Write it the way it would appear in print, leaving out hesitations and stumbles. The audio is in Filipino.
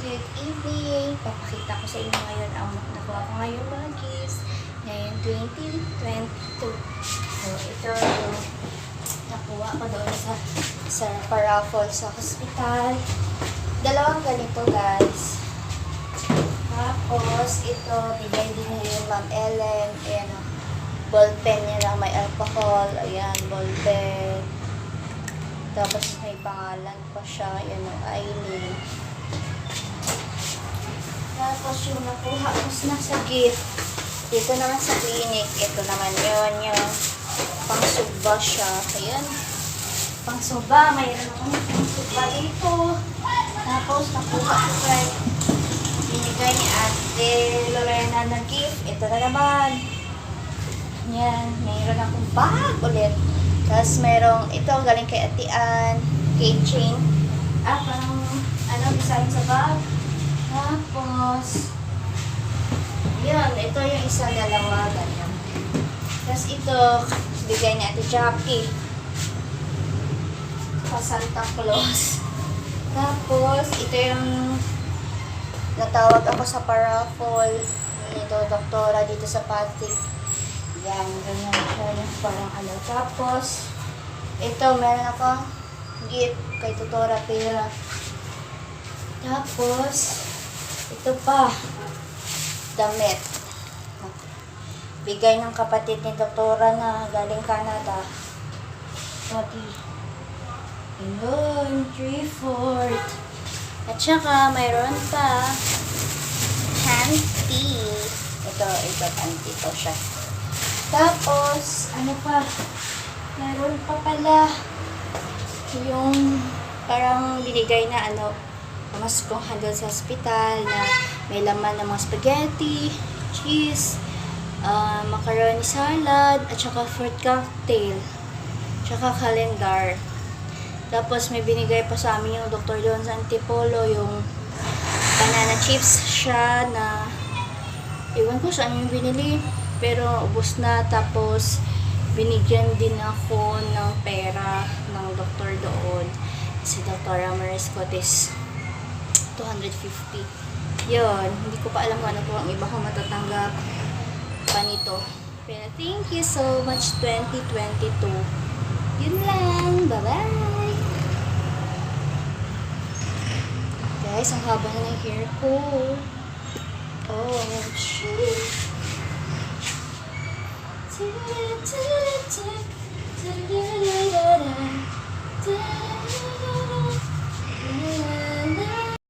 Good evening! Papakita ko sa inyo ngayon ang nakuha ko ngayon mga gifts. Ngayon 2022. So, ito yung nakuha ko doon sa paraffol sa hospital. Dalawang ganito guys. Tapos, ito, bigay din niya yung Ma'am Ellen. Ayan, ballpen niya lang, may alcohol. Ayan, ballpen. Tapos, may pangalan pa siya. Ayan, Aileen. Tapos, yung nakuha ko na sa gift. Dito naman sa clinic. Ito naman yun, yung pang-suba siya. Ayan, pang-suba. Mayroon akong pang-suba dito. Tapos, nakuha ko kay binigay ni Ate Lorena na gift. Ito na naman. Yan. Mayroon akong bag ulit. Tapos mayroong ito galing kay Ate Ann. Keychain. Parang design sa bag. Tapos yan. Ito yung isa, dalawa. Ganyan. Tapos ito bigay ni Ate Jackie. Pa Santa Claus. Tapos ito yung natawag ako sa paraffol nito, doktora dito sa Pasig. Yan, ganyan siya yung parang Tapos, ito, meron ako gift kay Tutora Pera. Tapos, ito pa, damit. Bigay ng kapatid ni doktora na galing Canada. Pati, yun, 3/4. At saka, mayroon pa panty. Ito, panty ko siya. Tapos, ano pa? Mayroon pa pala yung parang binigay na pamaskong handle sa hospital na may laman ng mga spaghetti, cheese, macaroni salad, at saka fruit cocktail, saka calendar. Tapos, may binigay pa sa amin yung doktor doon sa Antipolo, yung banana chips siya na, iwan ko saan yung binili, pero ubos na. Tapos, binigyan din ako ng pera ng doktor doon. Si Dr. Ramirez Cotes, 250. Yun, hindi ko pa alam kung ano po ang iba kong matatanggap pa nito. Pero, thank you so much, 2022. Yun lang. Bye-bye! Guys, ang haba na ng hair ko. Oh, shit.